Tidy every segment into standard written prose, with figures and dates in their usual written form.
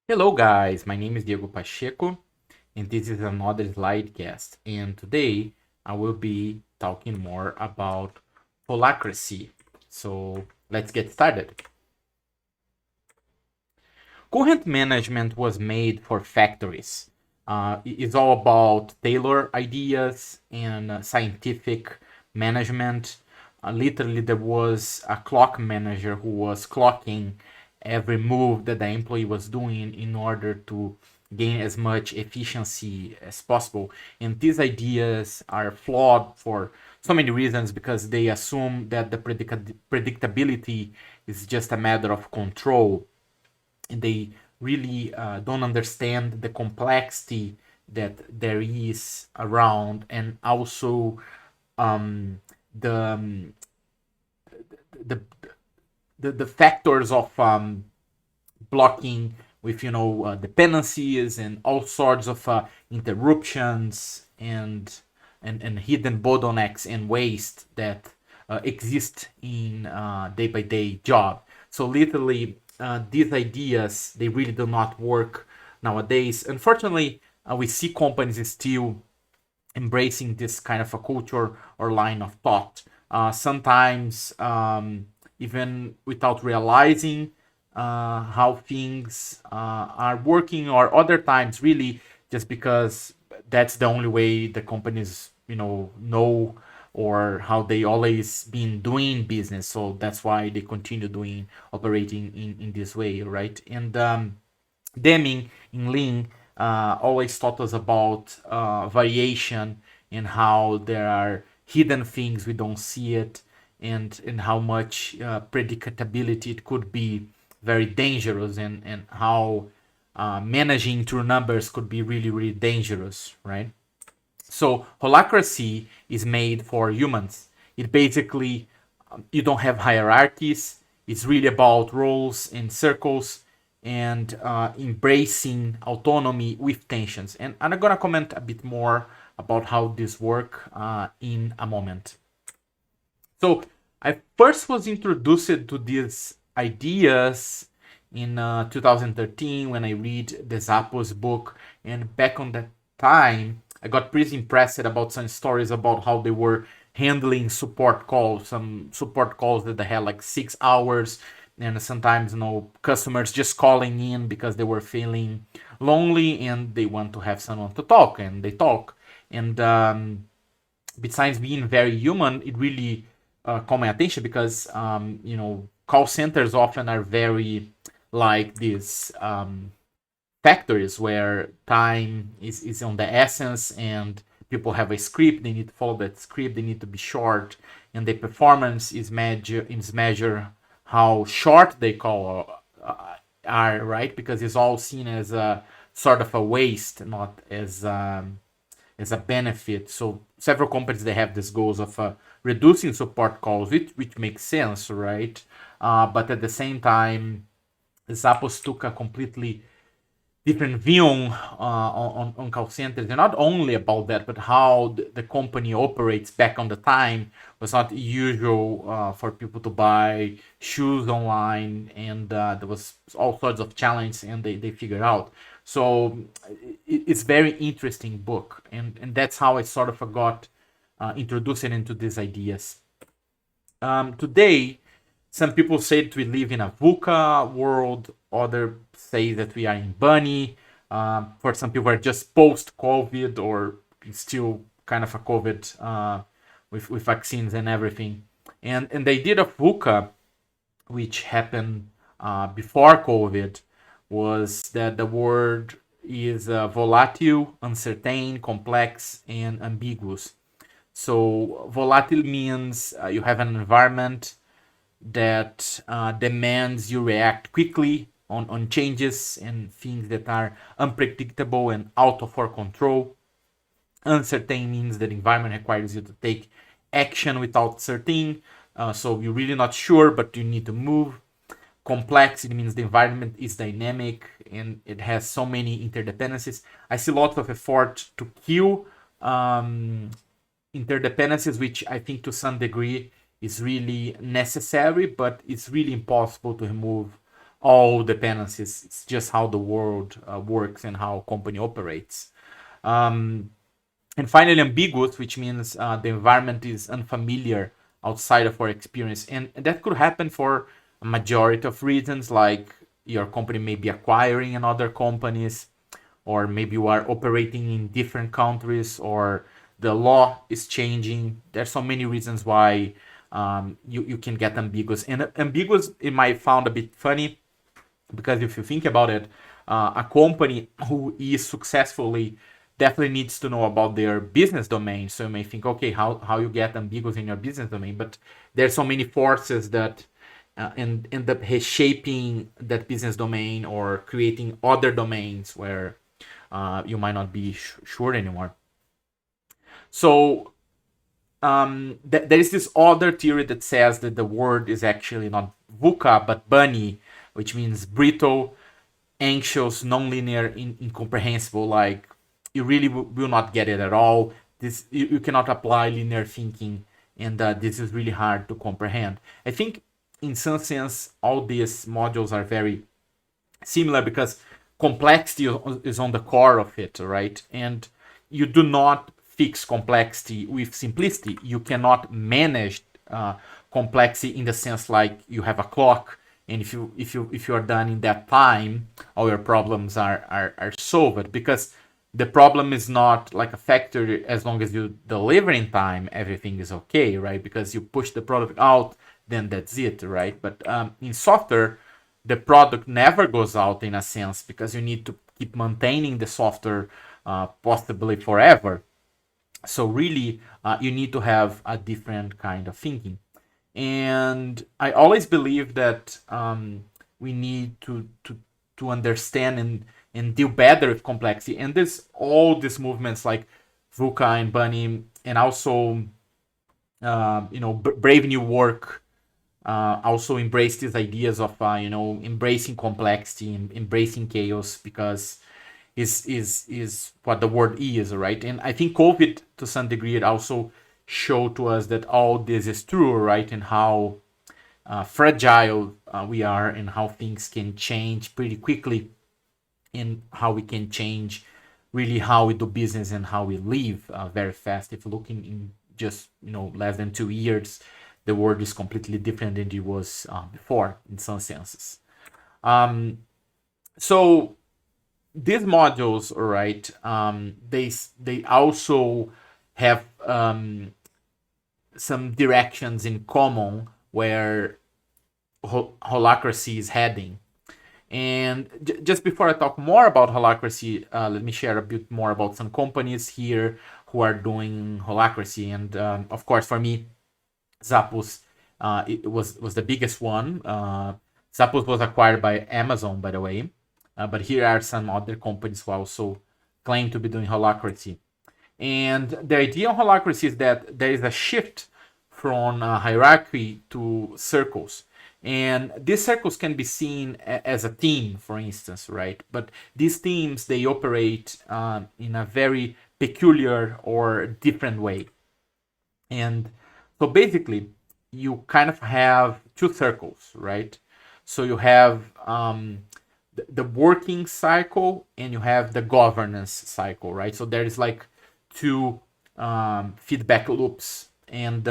Hello guys, my name is Diego Pacheco and this is another slidecast, and today I will be talking more about Holacracy. So let's get started. Current management was made for factories. It's all about tailor ideas and scientific management. Literally, there was a clock manager who was clocking every move that the employee was doing in order to gain as much efficiency as possible. And these ideas are flawed for so many reasons because they assume that the predictability is just a matter of control, and they really don't understand the complexity that there is around, and also um, the, um, the the factors of blocking with dependencies and all sorts of interruptions and hidden bottlenecks and waste that exist in day-by-day job. So literally, these ideas, they really do not work nowadays. Unfortunately, we see companies still embracing this kind of a culture or line of thought. Sometimes, even without realizing how things are working, or other times, really just because that's the only way the companies, know, or how they always been doing business. So that's why they continue doing operating in this way, right? And Deming in Lean always taught us about variation and how there are hidden things we don't see it, and how much predictability it could be very dangerous, and how managing through numbers could be really, really dangerous, right? So Holacracy is made for humans. It basically, you don't have hierarchies. It's really about roles and circles, and embracing autonomy with tensions. And I'm gonna comment a bit more about how this work in a moment. So I first was introduced to these ideas in 2013 when I read the Zappos book, and back on that time I got pretty impressed about some stories about how they were handling support calls, some support calls that they had like 6 hours, and sometimes customers just calling in because they were feeling lonely and they want to have someone to talk, and they talk. And besides being very human, it really caught my attention because call centers often are very like these factories where time is on the essence, and people have a script, they need to follow that script, they need to be short, and the performance is measure how short they call are, right? Because it's all seen as a sort of a waste, not as a benefit. So several companies, they have these goals of reducing support calls, which makes sense, right? But at the same time, Zappos took a completely different view on call centers, and not only about that, but how the company operates. Back on the time, was not usual for people to buy shoes online, and there was all sorts of challenges, and they figured out. So it's very interesting book, and that's how I sort of got introduced into these ideas. Today, some people say that we live in a VUCA world. Others say that we are in Bunny. For some people, are just post-COVID, or still kind of a COVID with vaccines and everything. And the idea of VUCA, which happened before COVID, was that the word is volatile, uncertain, complex, and ambiguous. So volatile means you have an environment that demands you react quickly on changes and things that are unpredictable and out of our control. Uncertain means that the environment requires you to take action without certain. So you're really not sure, but you need to move. Complex, it means the environment is dynamic and it has so many interdependencies. I see lots of effort to kill interdependencies, which I think to some degree is really necessary, but it's really impossible to remove all dependencies. It's just how the world works and how a company operates. Um, and finally, ambiguous, which means the environment is unfamiliar outside of our experience. And that could happen for a majority of reasons, like your company may be acquiring another companies, or maybe you are operating in different countries, or the law is changing. There's so many reasons why you can get ambiguous. And ambiguous, it might sound a bit funny, because if you think about it, a company who is successfully definitely needs to know about their business domain. So you may think, okay, how you get ambiguous in your business domain, but there's so many forces that end up reshaping that business domain or creating other domains where you might not be sure anymore. So there is this other theory that says that the word is actually not VUCA but bunny, which means brittle, anxious, nonlinear, incomprehensible. Like you really will not get it at all. This you cannot apply linear thinking, and this is really hard to comprehend. I think in some sense all these modules are very similar because complexity is on the core of it, right? And you do not fix complexity with simplicity. You cannot manage complexity in the sense like you have a clock, and if you are done in that time, all your problems are solved, because the problem is not like a factor. As long as you deliver in time, everything is okay, right? Because you push the product out, then that's it, right? But in software, the product never goes out in a sense, because you need to keep maintaining the software possibly forever. So really, you need to have a different kind of thinking. And I always believe that we need to understand and deal better with complexity. And there's all these movements like VUCA and Bunny, and also Brave New Work also embrace these ideas of embracing complexity and embracing chaos, because is what the word is, right? And I think COVID, to some degree, it also showed to us that all this is true, right? And how fragile we are, and how things can change pretty quickly, and how we can change really how we do business and how we live very fast. If you look in just less than 2 years, the world is completely different than it was before in some senses. So these modules, right? They also have some directions in common where Holacracy is heading. And just before I talk more about Holacracy, let me share a bit more about some companies here who are doing Holacracy. And of course, for me, Zappos it was the biggest one. Zappos was acquired by Amazon, by the way. But here are some other companies who also claim to be doing Holacracy. And the idea of Holacracy is that there is a shift from hierarchy to circles. And these circles can be seen as a team, for instance, right? But these teams, they operate in a very peculiar or different way. And so basically, you kind of have two circles, right? So you have the working cycle, and you have the governance cycle, right? So there is like two feedback loops. And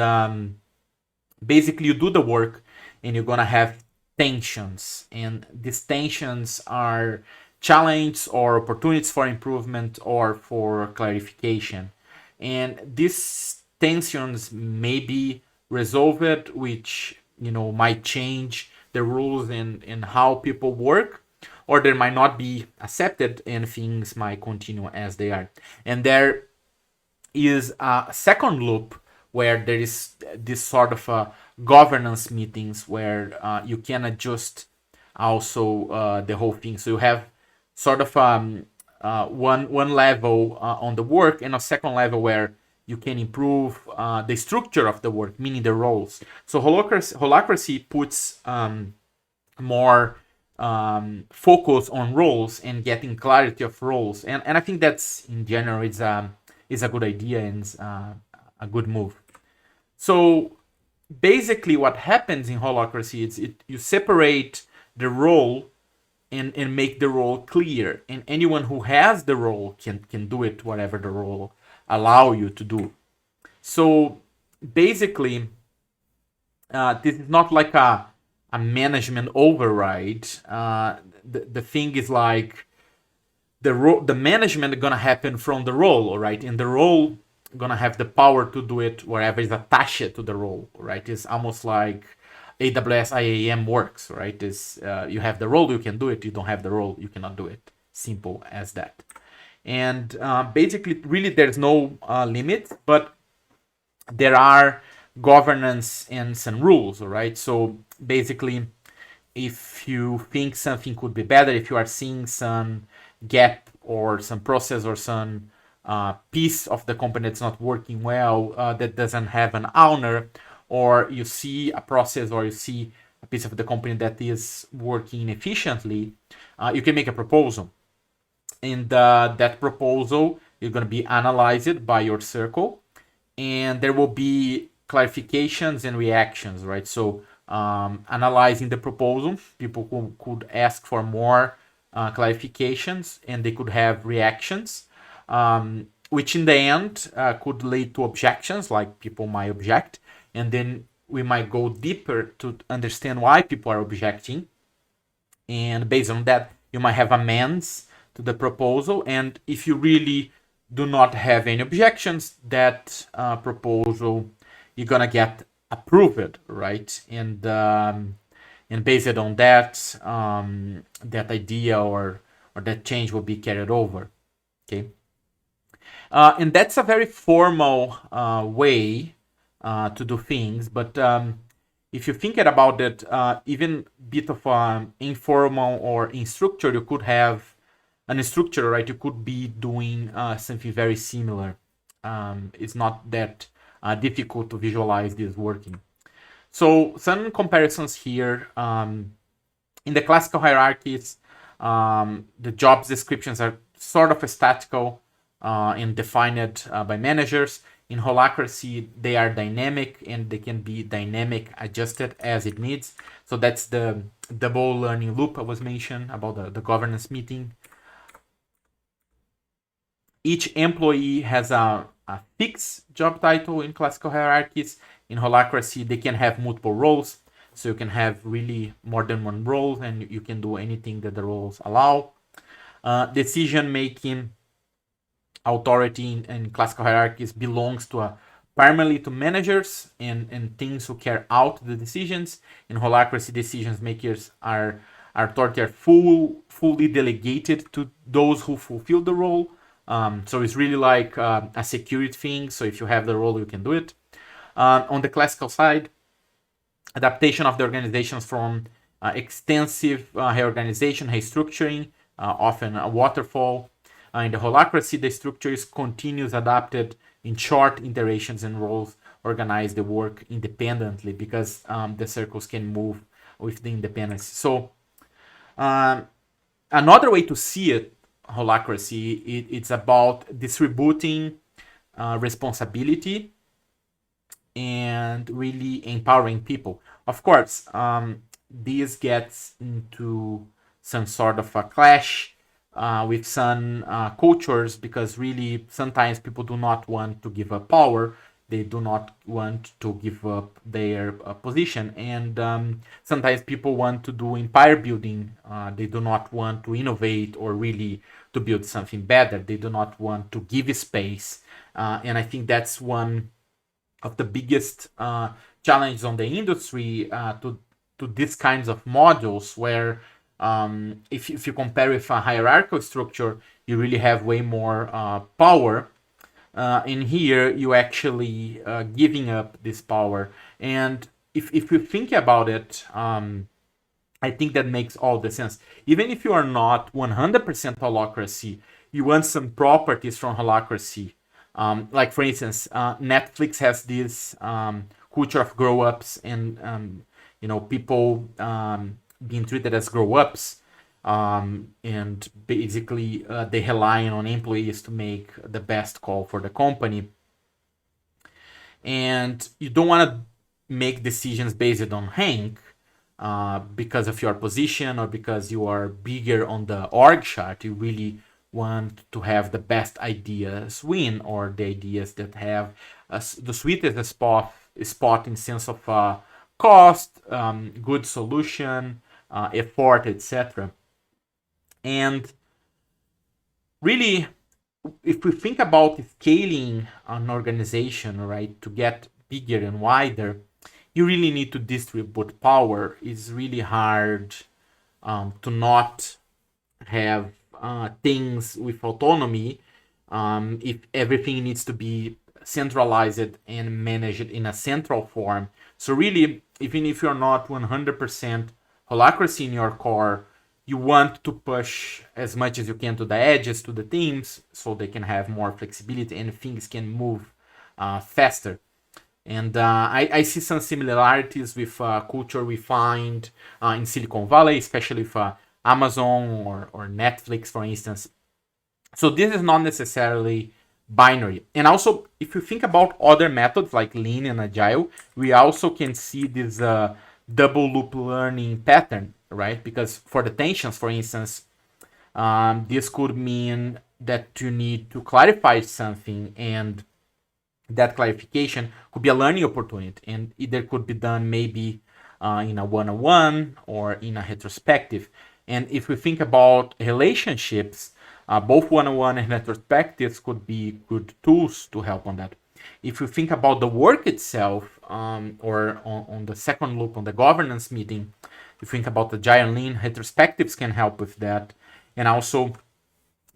basically, you do the work, and you're gonna have tensions, and these tensions are challenges or opportunities for improvement or for clarification. And these tensions may be resolved, which might change the rules and how people work, or they might not be accepted, and things might continue as they are. And there is a second loop where there is this sort of governance meetings where you can adjust also the whole thing. So you have sort of one level on the work, and a second level where you can improve the structure of the work, meaning the roles. So Holacracy puts more focus on roles and getting clarity of roles, and I think that's in general is a good idea and a good move. So basically, what happens in Holacracy is you separate the role and make the role clear. And anyone who has the role can do it, whatever the role allow you to do. So basically, this is not like a management override. The thing is like the management gonna happen from the role, right? And the role gonna have the power to do it wherever is attached to the role, right? It's almost like AWS IAM works, right? Is you have the role, you can do it. You don't have the role, you cannot do it. Simple as that. And basically, really, there's no limit, but there are governance and some rules, right? So basically, if you think something could be better, if you are seeing some gap or some process or some piece of the company that's not working well, that doesn't have an owner, or you see a process or you see a piece of the company that is working efficiently, you can make a proposal. And that proposal is going to be analyzed by your circle, and there will be clarifications and reactions, right? So analyzing the proposal, people could ask for more clarifications, and they could have reactions, which in the end could lead to objections, like people might object, and then we might go deeper to understand why people are objecting, and based on that you might have amends to the proposal. And if you really do not have any objections, that proposal you're gonna get approved, right? And based on that, that idea or that change will be carried over. Okay, and that's a very formal way to do things. But if you think about it, even bit of informal or in structure, you could have an structure, right? You could be doing something very similar. It's not that difficult to visualize this working. So some comparisons here. In the classical hierarchies, the job descriptions are sort of statical and defined by managers. In Holacracy, they are dynamic and they can be dynamic adjusted as it needs. So that's the double learning loop I was mentioned about the governance meeting. Each employee has a fixed job title in classical hierarchies. In Holacracy, they can have multiple roles. So you can have really more than one role, and you can do anything that the roles allow. Decision making authority in classical hierarchies belongs to primarily to managers and teams who carry out the decisions. In Holacracy, decision makers are authority are fully delegated to those who fulfill the role. So it's really like a security thing. So if you have the role, you can do it. On the classical side, adaptation of the organizations from extensive reorganization, restructuring, often a waterfall. In the Holacracy, the structure is continuous, adapted in short iterations, and roles organize the work independently because the circles can move with the independence. So another way to see it, Holacracy, it's about distributing responsibility and really empowering people. Of course, this gets into some sort of a clash with some cultures, because really sometimes people do not want to give up power. They do not want to give up their position, and sometimes people want to do empire building. They do not want to innovate or really to build something better. They do not want to give space, and I think that's one of the biggest challenges on the industry to these kinds of modules, where if you compare with a hierarchical structure, you really have way more power. In here, you actually giving up this power. And if you think about it, I think that makes all the sense. Even if you are not 100% holacracy, you want some properties from holacracy. Like for instance, Netflix has this culture of grow-ups, and people being treated as grow-ups, and basically they rely on employees to make the best call for the company. And you don't want to make decisions based on rank, because of your position or because you are bigger on the org chart. You really want to have the best ideas win, or the ideas that have the sweetest spot in sense of cost, good solution, effort, etc. And really, if we think about scaling an organization, right, to get bigger and wider, you really need to distribute power. It's really hard to not have things with autonomy if everything needs to be centralized and managed in a central form. So really, even if you're not 100% holacracy in your core, you want to push as much as you can to the edges, to the teams, so they can have more flexibility and things can move faster. And I see some similarities with culture we find in Silicon Valley, especially with Amazon or Netflix, for instance. So this is not necessarily binary. And also, if you think about other methods like Lean and Agile, we also can see this double loop learning pattern, right? Because for the tensions, for instance, this could mean that you need to clarify something, and that clarification could be a learning opportunity, and either could be done maybe in a one-on-one or in a retrospective. And if we think about relationships, both one-on-one and retrospectives could be good tools to help on that. If you think about the work itself, or on the second loop, on the governance meeting, if you think about the Agile Lean, retrospectives can help with that. And also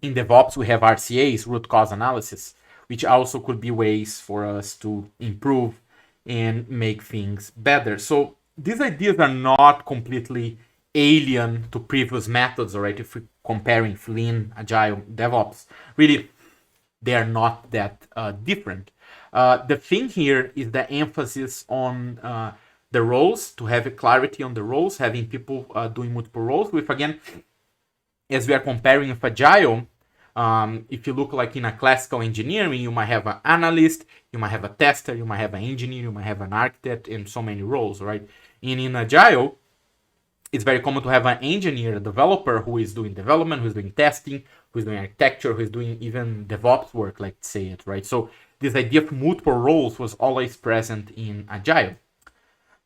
in DevOps, we have RCAs, root cause analysis, which also could be ways for us to improve and make things better. So these ideas are not completely alien to previous methods, right? If we're comparing Lean, Agile, DevOps, really, they are not that different. The thing here is the emphasis on the roles, to have a clarity on the roles, having people doing multiple roles. With, again, as we are comparing with Agile, if you look like in a classical engineering, you might have an analyst, you might have a tester, you might have an engineer, you might have an architect, and so many roles, right? And in Agile, it's very common to have an engineer, a developer who is doing development, who's doing testing, who's doing architecture, who's doing even DevOps work, like say it, right? So this idea of multiple roles was always present in Agile.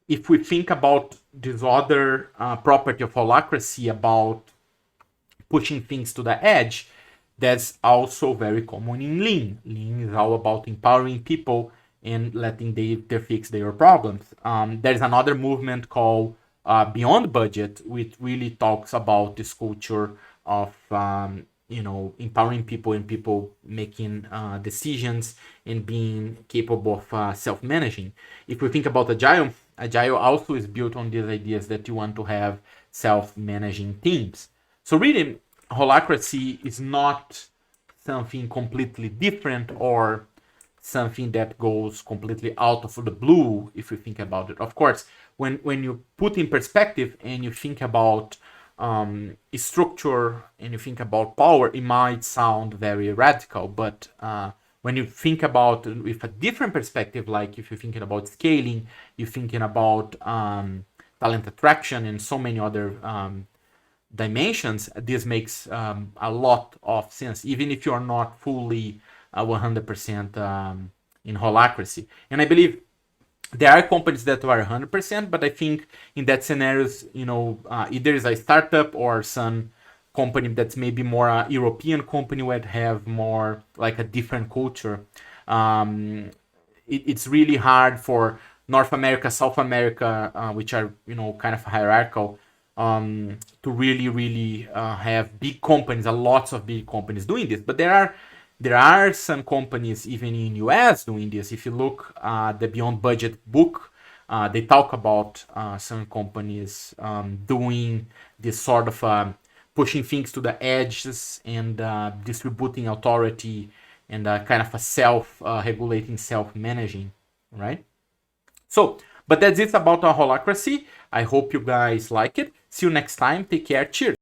If we think about this other property of holacracy about pushing things to the edge, that's also very common in Lean. Lean is all about empowering people and letting them fix their problems. There's another movement called Beyond Budget, which really talks about this culture of empowering people and people making decisions and being capable of self-managing. If we think about Agile also is built on these ideas that you want to have self-managing teams. So really, holacracy is not something completely different or something that goes completely out of the blue if you think about it. Of course, when you put in perspective and you think about structure and you think about power, it might sound very radical, but when you think about it with a different perspective, like if you're thinking about scaling, you're thinking about talent attraction and so many other dimensions, this makes a lot of sense, even if you're not fully 100% in holacracy. And I believe there are companies that are 100%, but I think in that scenarios, either is a startup or some company that's maybe more a European company would have more like a different culture. It's really hard for North America, South America, which are kind of hierarchical, to really have big companies, lots of big companies doing this. But there are some companies even in US doing this. If you look at the Beyond Budget book, they talk about some companies doing this sort of pushing things to the edges and distributing authority and kind of a self-regulating, self-managing, right? So, but that's it about our holacracy. I hope you guys like it. See you next time. Take care. Cheers.